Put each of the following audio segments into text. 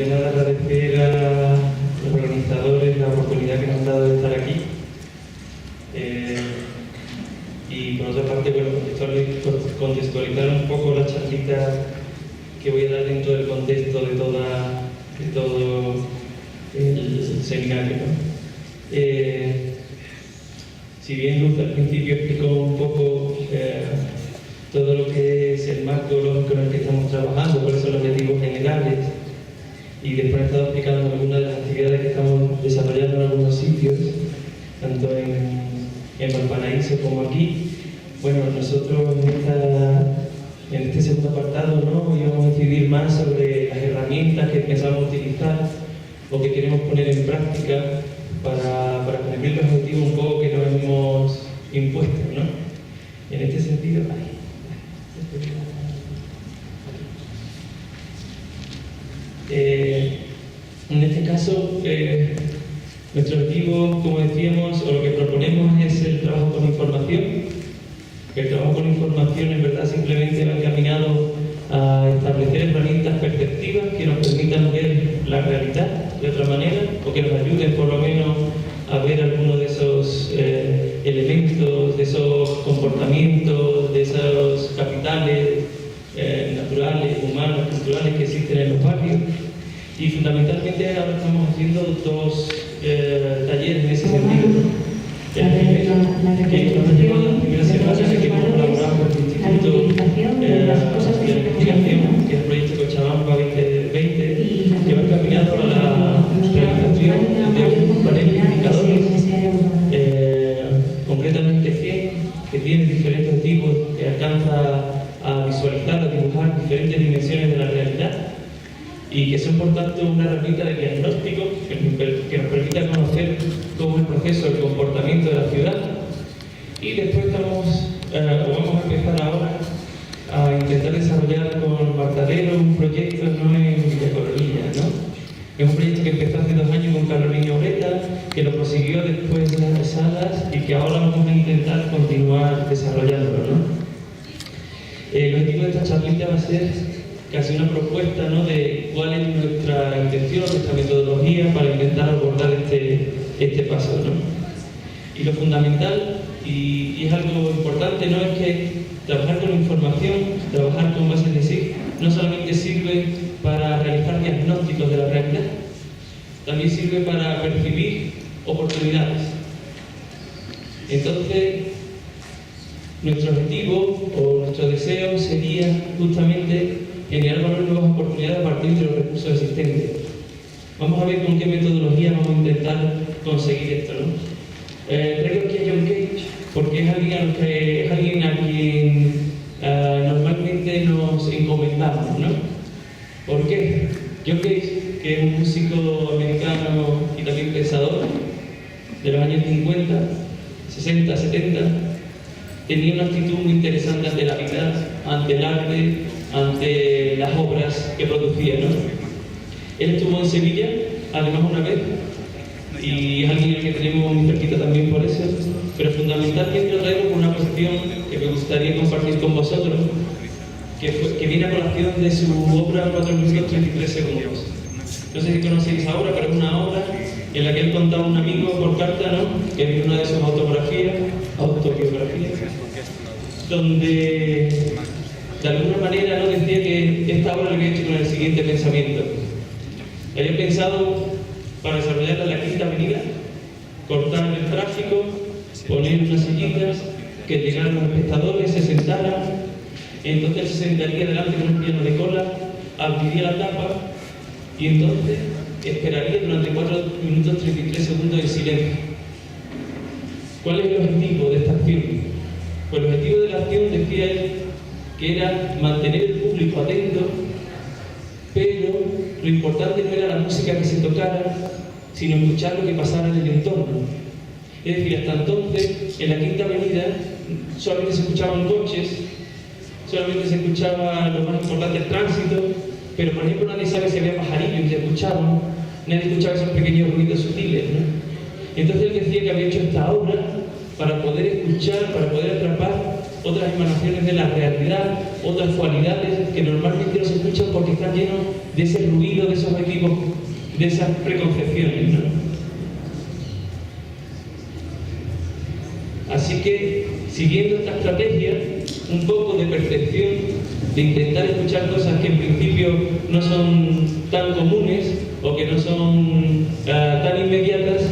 de nada agradecer a los organizadores la oportunidad que nos han dado de estar aquí. Y por otra parte, bueno, contextualizar un poco la charlita que voy a dar dentro del contexto de todo el seminario, ¿no? Si bien Luz al principio explicó un poco todo lo que es el marco lógico en el que estamos trabajando, cuáles son los objetivos generales, y después he estado explicando algunas de las actividades que estamos desarrollando en algunos sitios, tanto en Valparaíso como aquí. Bueno, nosotros en este segundo apartado, ¿no?, íbamos a incidir más sobre las herramientas que pensamos utilizar o que queremos poner en práctica para cumplir los objetivos un poco que nos hemos impuesto, ¿no? En este sentido, en este caso, nuestro objetivo, como decíamos, o lo que proponemos es el trabajo con información. El trabajo con información en verdad simplemente va encaminado a establecer herramientas perceptivas que nos permitan ver la realidad de otra manera, o que nos ayuden por lo menos a ver algunos de esos elementos, de esos comportamientos, de esos capitales naturales, humanos, culturales que existen en los barrios. Y fundamentalmente ahora estamos haciendo dos talleres en ese sentido, ¿no? El primero, que nos ha llevado a la primera semana, que hemos colaborado con el Instituto de Investigación, que es el proyecto Cochabamba 2020, que va encaminado a la realización de un panel de indicadores, concretamente 100, que tiene diferentes tipos, que alcanza a visualizar, a dibujar diferentes dimensiones de la realidad, y que son por tanto una herramienta de diagnóstico que nos permita conocer cómo es el proceso del comportamiento de la ciudad. Y después vamos a empezar ahora a intentar desarrollar con Martadero un proyecto no en Villa Coronilla, ¿no? Es un proyecto que empezó hace 2 años con Carolina Obreta, que lo prosiguió después de las salas y que ahora vamos a intentar continuar desarrollándolo, ¿no? El objetivo de esta charlita va a ser casi una propuesta, ¿no?, de cuál es nuestra intención, nuestra metodología para intentar abordar este paso, ¿no? Y lo fundamental, y es algo importante, ¿no?, es que trabajar con información, trabajar con bases de SIG, no solamente sirve para realizar diagnósticos de la realidad, también sirve para percibir oportunidades. Entonces, nuestro objetivo o nuestro deseo sería justamente generar valor y nuevas oportunidades a partir de los recursos existentes. Vamos a ver con qué metodología vamos a intentar conseguir esto, ¿no? Traigo aquí a John Cage porque es alguien a quien normalmente nos encomendamos, ¿no? ¿Por qué? John Cage, que es un músico americano y también pensador de los años 50, 60, 70, tenía una actitud muy interesante ante la vida, ante el arte, ante las obras que producía, ¿no? Él estuvo en Sevilla, además una vez, y es alguien al que tenemos muy cerquita también por eso, pero fundamentalmente lo traigo por una cuestión que me gustaría compartir con vosotros, que viene a colación de su obra 4 minutos 33 segundos. No sé si conocéis esa obra, pero es una obra en la que él contaba a un amigo por carta, ¿no?, que es una de sus autobiografías, donde de alguna manera no decía que esta obra lo había hecho con el siguiente pensamiento. Había pensado para desarrollarla en la Quinta Avenida, cortar el tráfico, poner unas sillitas, que llegaran los espectadores, se sentaran, entonces se sentaría delante con un piano de cola, abriría la tapa y entonces esperaría durante 4 minutos 33 segundos en silencio. ¿Cuál es el objetivo de esta acción? Pues el objetivo de la acción, decía él, que era mantener el público atento, pero lo importante no era la música que se tocara, sino escuchar lo que pasara en el entorno. Es decir, hasta entonces, en la Quinta Avenida, solamente se escuchaban coches, solamente se escuchaba lo más importante, el tránsito, pero por ejemplo nadie sabe si había pajarillos que escuchaban, nadie escuchaba esos pequeños ruidos sutiles, ¿no? Entonces él decía que había hecho esta obra para poder escuchar, para poder atrapar otras emanaciones de la realidad, otras cualidades que normalmente no se escuchan porque están llenos de ese ruido, de esos equipos, de esas preconcepciones, ¿no? Así que, siguiendo esta estrategia, un poco de percepción, de intentar escuchar cosas que en principio no son tan comunes o que no son tan inmediatas,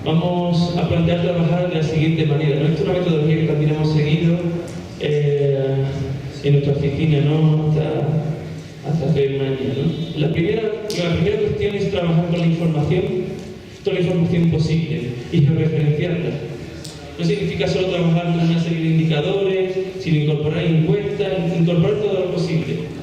vamos a plantear trabajar de la siguiente manera, ¿no? Esta es una metodología que también hemos seguido en nuestra oficina, ¿no? hasta hace un año, ¿no? La primera cuestión es trabajar con la información, toda la información posible y georreferenciarla. No significa solo trabajar con una serie de indicadores, sino incorporar encuestas, incorporar todo lo posible.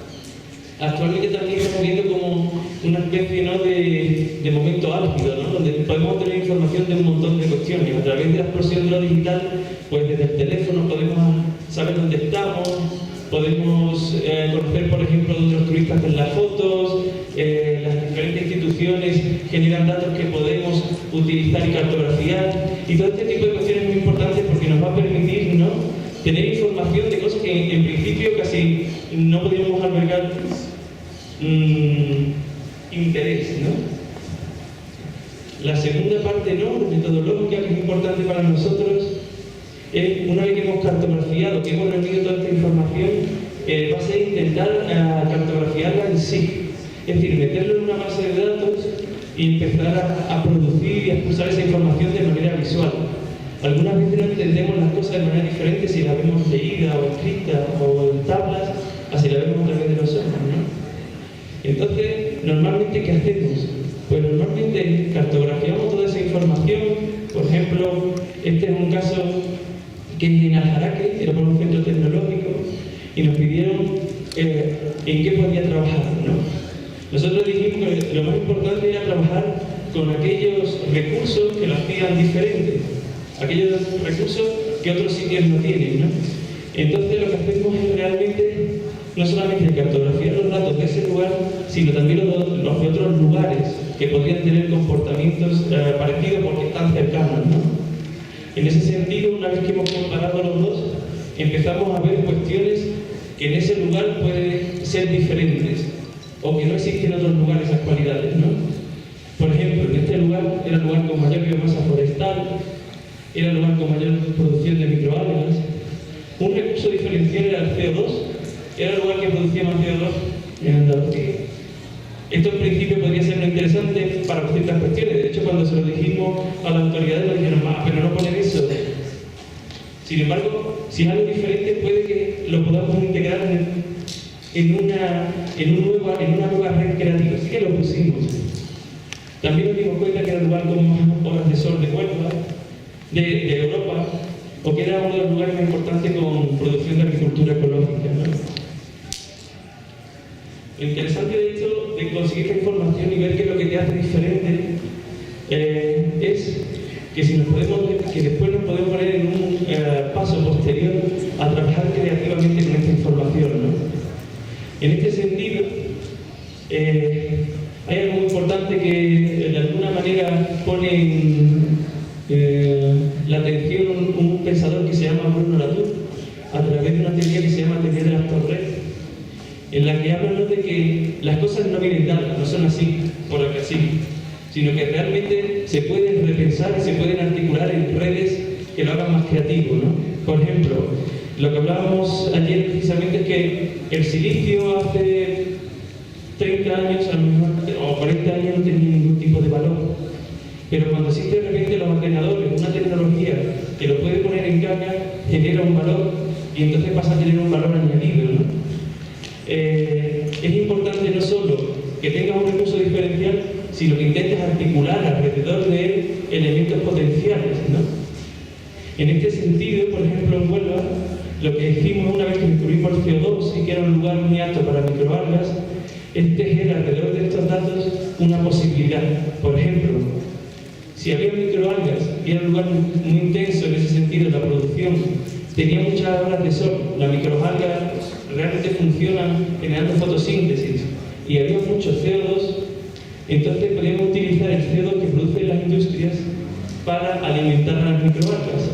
Actualmente también estamos viendo como una especie, ¿no?, de momento álgido, ¿no?, donde podemos obtener información de un montón de cuestiones. A través de la explosión de lo digital, pues desde el teléfono podemos saber dónde estamos, podemos conocer, por ejemplo, de otros turistas en las fotos, las diferentes instituciones generan datos que podemos utilizar y cartografiar, y todo este tipo de cuestiones es muy importante porque nos va a permitir, ¿no?, tener información de cosas que en principio casi no podríamos albergar interés, ¿no? La segunda parte, ¿no?, metodológica, que es importante para nosotros, es, una vez que hemos cartografiado, que hemos reunido toda esta información, va a ser intentar cartografiarla en sí. Es decir, meterlo en una base de datos y empezar a producir y a expulsar esa información de manera visual. Algunas veces no entendemos las cosas de manera diferente si las vemos leídas o escritas o en tablas, así las vemos a través de los ojos, ¿no? Entonces, normalmente, ¿qué hacemos? Pues normalmente cartografiamos toda esa información. Por ejemplo, este es un caso que es en Aljaraque, era por un centro tecnológico, y nos pidieron en qué podía trabajar, ¿no? Nosotros dijimos que lo más importante era trabajar con aquellos recursos que lo hacían diferente, aquellos recursos que otros sitios no tienen, ¿no? Entonces lo que hacemos es realmente no solamente cartografiar los datos de ese lugar, sino también los de otros lugares que podrían tener comportamientos parecidos porque están cercanos, ¿no? En ese sentido, una vez que hemos comparado los dos, empezamos a ver cuestiones que en ese lugar pueden ser diferentes o que no existen en otros lugares esas cualidades, ¿no? Por ejemplo, en este lugar era el lugar con mayor biomasa forestal, era el lugar con mayor producción de microalgas. Un recurso diferencial era el CO2, era el lugar que producía más CO2 en Andalucía. Esto en principio podría ser muy interesante para ciertas cuestiones. De hecho, cuando se lo dijimos a las autoridades nos dijeron, pero no poner eso. Sin embargo, si es algo diferente, puede que lo podamos integrar en una nueva red creativa. Así que lo pusimos. También nos dimos cuenta que era el lugar con más horas de sol de Huelva, de Europa, o que era uno de los lugares más importantes con producción de agricultura ecológica, ¿no? Lo interesante de esto, de conseguir esta información y ver qué es lo que te hace diferente, es que, que después nos podemos poner en un paso posterior a trabajar creativamente con esta información, ¿no? En este sentido, hay algo muy importante que de alguna manera pone la atención un pensador que se llama Bruno Latour, a través de una teoría que se llama teoría de las torres, en la que hablan de que las cosas no vienen dadas, no son así, porque así, sino que realmente se pueden repensar y se pueden articular en redes que lo hagan más creativo, ¿no? Por ejemplo, lo que hablábamos ayer precisamente es que el silicio hace 30 años, a lo mejor, o 40 años no tenía ningún tipo de valor. Pero cuando existe de repente los ordenadores, una tecnología que lo puede poner en carga, genera un valor y entonces pasa a tener un valor añadido, ¿no? Es importante no solo que tengas un recurso diferencial, sino que intentes articular alrededor de él elementos potenciales, ¿no? En este sentido, por ejemplo, en Huelva, lo que hicimos una vez que descubrimos el CO2 y que era un lugar muy apto para microalgas, es tejer alrededor de estos datos una posibilidad. Por ejemplo, si había microalgas y era un lugar muy intenso en ese sentido, la producción tenía muchas horas de sol, las microalgas realmente funcionan generando fotosíntesis y había mucho CO2, entonces podíamos utilizar el CO2 que producen las industrias para alimentar a las microalgas.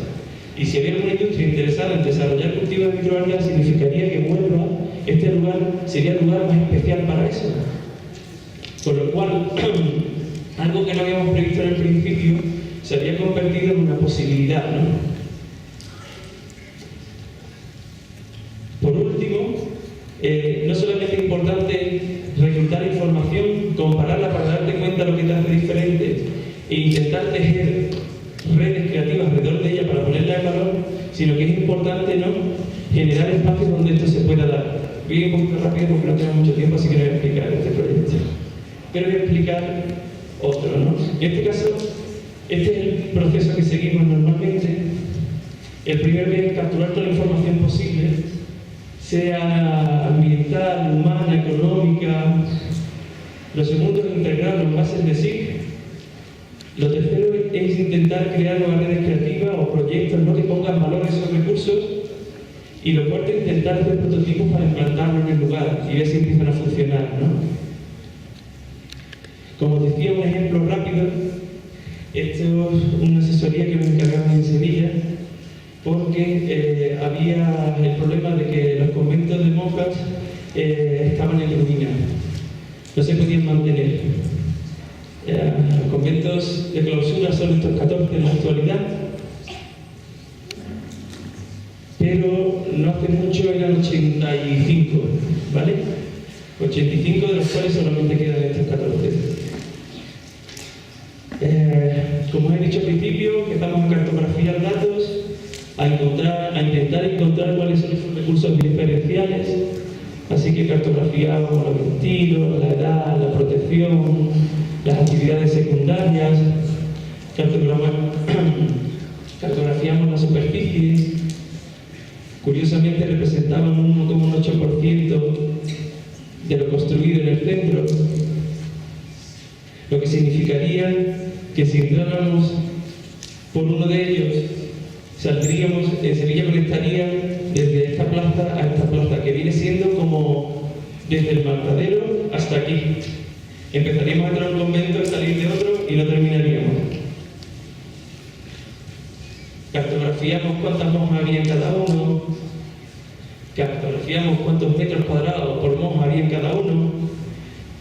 Y si había alguna industria interesada en desarrollar cultivos de microalgas, significaría que Huelva, este lugar, sería el lugar más especial para eso. Con lo cual, algo que no habíamos previsto en el principio se había convertido en una posibilidad, ¿no? Por último, no solamente es importante reclutar información, compararla para darte cuenta de lo que te hace diferente e intentar tejer redes creativas alrededor de ella para ponerla en valor, sino que es importante, ¿no?, generar espacios donde esto se pueda dar. Voy un poquito rápido porque no tengo mucho tiempo, así que no voy a explicar este proyecto. Pero voy a explicar otro, ¿no? En este caso, este es el proceso que seguimos normalmente. El primero es capturar toda la información posible, sea ambiental, humana, económica. Lo segundo es integrar los bases de SIG. Lo tercero es intentar crear nuevas redes creativas o proyectos, ¿no?, que pongan valor a esos recursos. Y lo cuarto es intentar hacer prototipos para implantarlo en el lugar y ver si empiezan a funcionar, ¿no? Como os decía, un ejemplo rápido, esto es una asesoría que me encargaban en Sevilla, porque había el problema de que los conventos de monjas estaban en ruina, no se podían mantener. Los conventos de clausura son estos 14 en la actualidad, pero no hace mucho eran 85, ¿vale? 85 de los cuales solamente quedan estos 14. Como os he dicho al principio, empezamos a cartografiar datos, a intentar encontrar cuáles son esos recursos diferenciales, así que cartografiamos los estilos, la edad, la protección, las actividades secundarias, cartografiamos las superficies. Curiosamente representaban un 1,8% de lo construido en el centro, lo que significaría que si entráramos por uno de ellos, saldríamos, en Sevilla conectaría desde esta plaza a esta plaza, que viene siendo como desde el Matadero hasta aquí. Empezaríamos a entrar a un convento, salir de otro y no terminaríamos. Cartografiamos cuántas monjas había en cada uno, cartografiamos cuántos metros cuadrados por monja había en cada uno.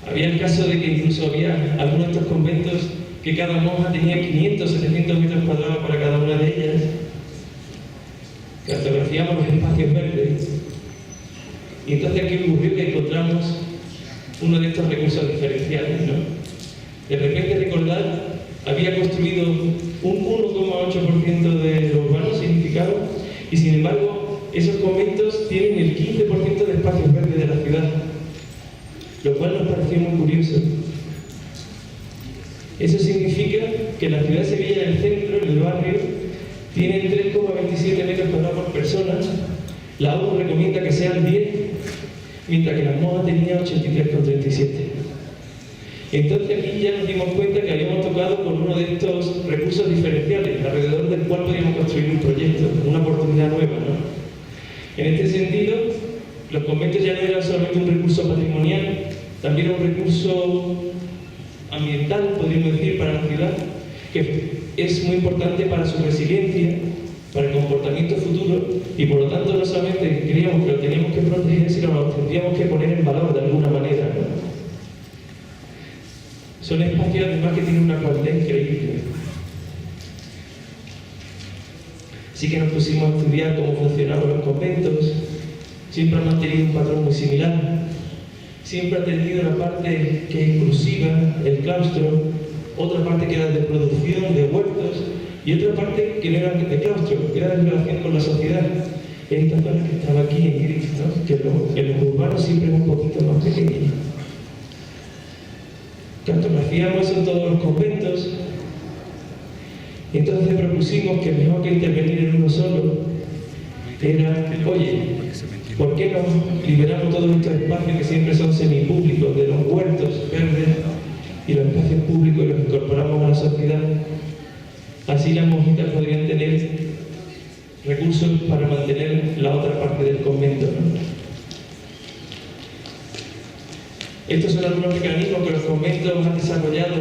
Había el caso de que incluso había algunos de estos conventos que cada monja tenía 500, 700 metros cuadrados para cada una de ellas. Cartografiamos los espacios verdes. Y entonces aquí ocurrió que encontramos uno de estos recursos diferenciales, ¿no? De repente, recordad, había construido un 1,8% de lo urbano significado, y sin embargo esos conventos tienen el 15% de espacios verdes de la ciudad, lo cual nos pareció muy curioso. Eso significa que la ciudad de Sevilla, en el centro, en el barrio, tiene 3,27 metros cuadrados por persona. La ONU recomienda que sean 10, mientras que las monjas tenían 83,37. Entonces aquí ya nos dimos cuenta que habíamos tocado con uno de estos recursos diferenciales, alrededor del cual podíamos construir un proyecto, una oportunidad nueva, ¿no? En este sentido, los conventos ya no eran solamente un recurso patrimonial, también era un recurso ambiental, podríamos decir, para la ciudad, que es muy importante para su resiliencia, para el comportamiento futuro, y por lo tanto no solamente creíamos que lo teníamos que proteger, sino que lo tendríamos que poner en valor de alguna manera, ¿no? Son espacios además que tienen una cualidad increíble. Así que nos pusimos a estudiar cómo funcionaban los conventos. Siempre han mantenido un patrón muy similar. Siempre ha tenido una parte que es inclusiva, el claustro, otra parte que era de producción, de huertos, y otra parte que no era de claustro, que era de relación con la sociedad. Esta zona que estaba aquí en gris, ¿no? Que en los urbanos siempre es un poquito más pequeño. Cartografiamos en todos los conventos, y entonces propusimos que mejor que intervenir en uno solo era, oye, ¿por qué no liberamos todos estos espacios que siempre son semipúblicos, de los huertos verdes y los espacios públicos, y los incorporamos a la sociedad? Así las monjitas podrían tener recursos para mantener la otra parte del convento, ¿no? Estos son algunos mecanismos que los conventos han desarrollado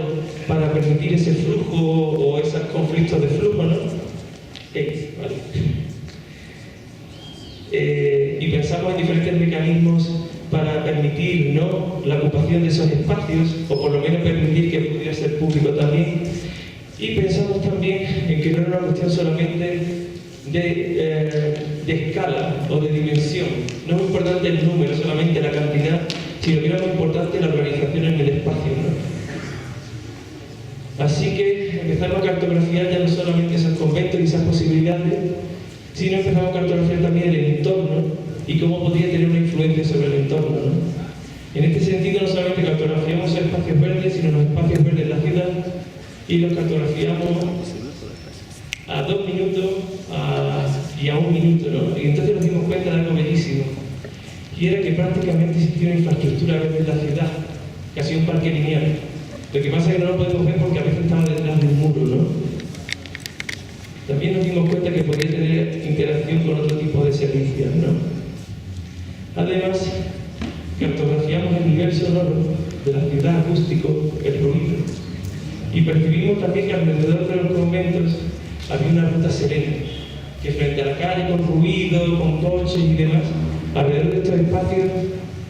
para permitir ese flujo o esos conflictos de flujo, ¿no? ¿vale? Y pensamos en diferentes mecanismos para permitir, ¿no?, la ocupación de esos espacios, o por lo menos permitir que pudiera ser público también. Y pensamos también en que no era una cuestión solamente de escala o de dimensión. No es importante el número, solamente la cantidad, sino que era muy importante la organización en el espacio, ¿no? Así que empezamos a cartografiar ya no solamente esos conventos y esas posibilidades, sino empezamos a cartografiar también el entorno y cómo podría tener una influencia sobre el entorno, ¿no? En este sentido, no solamente cartografiamos espacios verdes, sino los espacios verdes de la ciudad, y los cartografiamos a 2 minutos y a 1 minuto, ¿no? Y entonces nos dimos cuenta de algo bellísimo, y era que prácticamente existía una infraestructura verde en la ciudad, casi un parque lineal. Lo que pasa es que no lo podemos ver porque a veces estaba detrás de un muro, ¿no? También nos dimos cuenta que podía tener interacción con otro tipo de servicios, ¿no? Además, cartografiamos el nivel sonoro de la ciudad, acústico, el ruido, y percibimos también que alrededor de los conventos había una ruta serena, que frente a la calle con ruido, con coches y demás, alrededor de estos espacios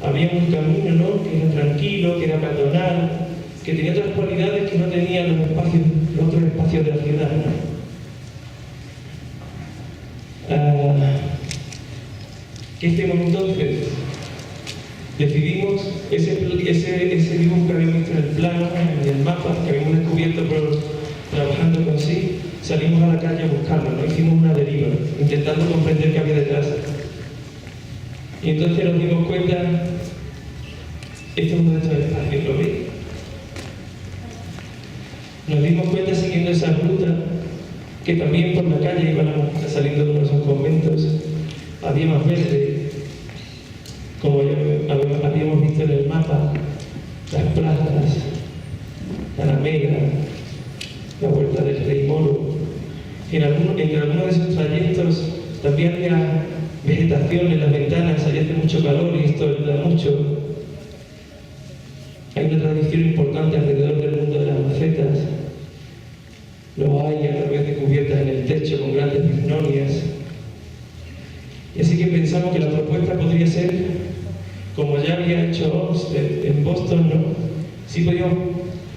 había un camino, ¿no?, que era tranquilo, que era peatonal, que tenía otras cualidades que no tenían los otros espacios de la ciudad, ¿no? ¿Qué hicimos entonces? Decidimos ese dibujo que habíamos visto en el plano, en el mapa, que habíamos descubierto trabajando con sí, salimos a la calle a buscarlo, ¿no? Hicimos una deriva, intentando comprender qué había detrás. Y entonces nos dimos cuenta, este es uno de estos espacios, ¿lo veis? Nos dimos cuenta siguiendo esa ruta que también por la calle íbamos saliendo de uno de esos conventos, había más verde, como ya habíamos visto en el mapa, las plazas, la Alameda, la Huerta del Rey Moro. Entre algunos de esos trayectos también había vegetación en las ventanas, allá hace mucho calor y esto ayuda mucho. Hay una tradición importante alrededor del mundo de las macetas. Lo hay a través de cubiertas en el techo con grandes bignonias. Y así que pensamos que la propuesta podría ser, como ya había hecho Olmsted en Boston, ¿no? Sí podíamos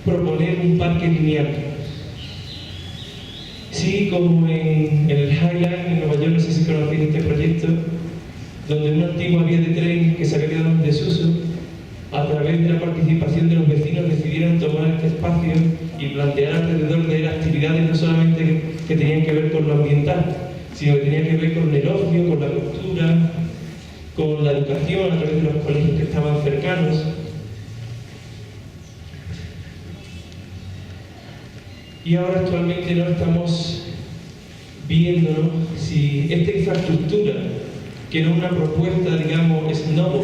proponer un parque lineal. Sí, como en el High Line en Nueva York, no sé si conocéis este proyecto, donde una antigua vía de tren que se había quedado en desuso, a través de la participación de los vecinos decidieron tomar este espacio y plantear alrededor de él actividades no solamente que tenían que ver con lo ambiental, sino que tenían que ver con el ocio, con la cultura, con la educación a través de los colegios que estaban cercanos. Y ahora actualmente no estamos viendo, ¿no?, si esta infraestructura, que no es una propuesta, digamos, snob,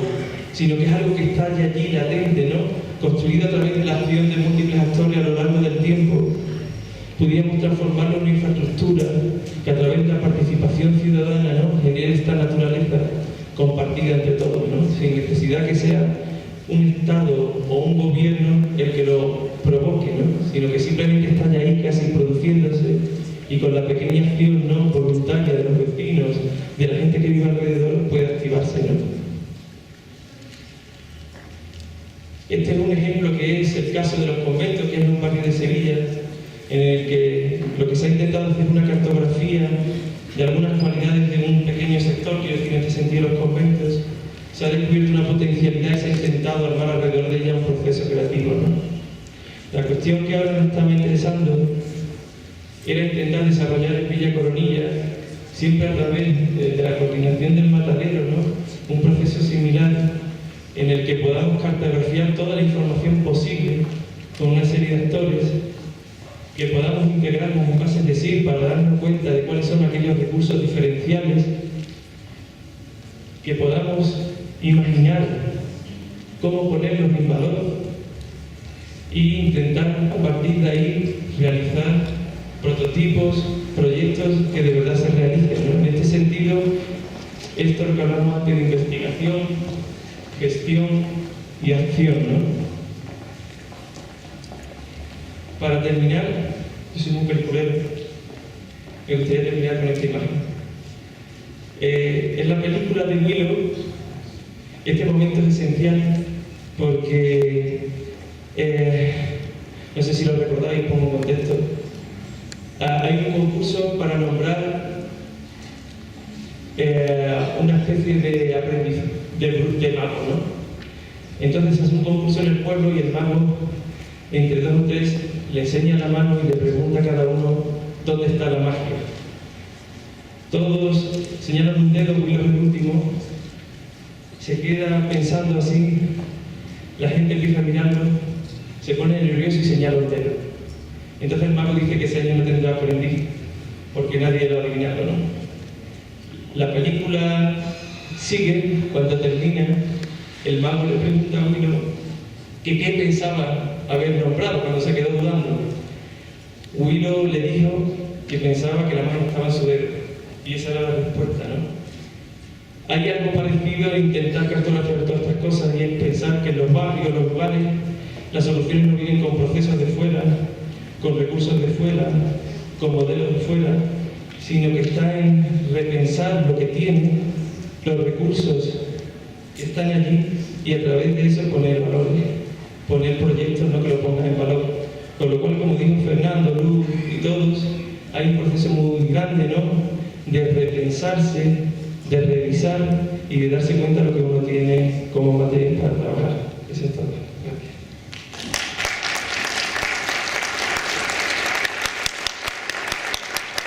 sino que es algo que está allí latente, ¿no?, construido a través de la acción de múltiples actores a lo largo del tiempo, pudiéramos transformarlo en una infraestructura que a través de la participación ciudadana, ¿no?, genere esta naturaleza compartida entre todos, ¿no?, sin necesidad que sea un Estado o un gobierno el que lo provoque, ¿no?, sino que simplemente está ahí casi produciéndose y con la pequeña acción, ¿no?, voluntaria de los vecinos, de la gente que vive alrededor, puede activarse, ¿no? Este es un ejemplo que es el caso de los conventos, que es un barrio de Sevilla, en el que lo que se ha intentado hacer es una cartografía de algunas cualidades de un pequeño sector, quiero decir en este sentido los conventos. Se ha descubierto una potencialidad y se ha intentado armar alrededor de ella un proceso creativo, ¿no? La cuestión que ahora nos estaba interesando era intentar desarrollar en Villa Coronilla, siempre a través de la coordinación del matadero, ¿no?, un proceso similar en el que podamos cartografiar toda la información posible con una serie de actores, que podamos integrarnos en bases de SIR para darnos cuenta de cuáles son aquellos recursos diferenciales, que podamos imaginar cómo ponerlos en valor e intentar a partir de ahí realizar prototipos, proyectos que de verdad se realicen, ¿no? En este sentido, esto es lo que hablamos antes de investigación, gestión y acción, ¿no? Para terminar, yo soy un peliculero, Me gustaría terminar con esta imagen. En la película de Willow, este momento es esencial porque, no sé si lo recordáis, pongo un contexto. Hay un concurso para nombrar una especie de aprendiz, de mago, ¿no? Entonces hace un concurso en el pueblo y el mago, entre dos o tres, le enseña la mano y le pregunta a cada uno dónde está la magia. Todos señalan un dedo, Willow es el último, se queda pensando así, la gente empieza a mirarlo, se pone nervioso y señala un dedo. Entonces el mago dice que ese año no tendrá aprendiz, porque nadie lo ha adivinado, ¿no? La película sigue, cuando termina, el mago le pregunta a Willow que qué pensaba haber nombrado cuando se quedó dudando. Willow le dijo que pensaba que la magia estaba en su dedo, y esa era la respuesta, ¿no? Hay algo parecido a intentar cartografiar todas estas cosas y es pensar que en los barrios, los lugares, las soluciones no vienen con procesos de fuera, con recursos de fuera, con modelos de fuera, sino que está en repensar lo que tienen, los recursos que están allí y a través de eso poner valores, poner proyectos, no que lo pongan en valor. Con lo cual, como dijo Fernando, Luz y todos, hay un proceso muy grande, ¿no?, de repensarse, de revisar y de darse cuenta de lo que uno tiene como material para trabajar. Eso es todo.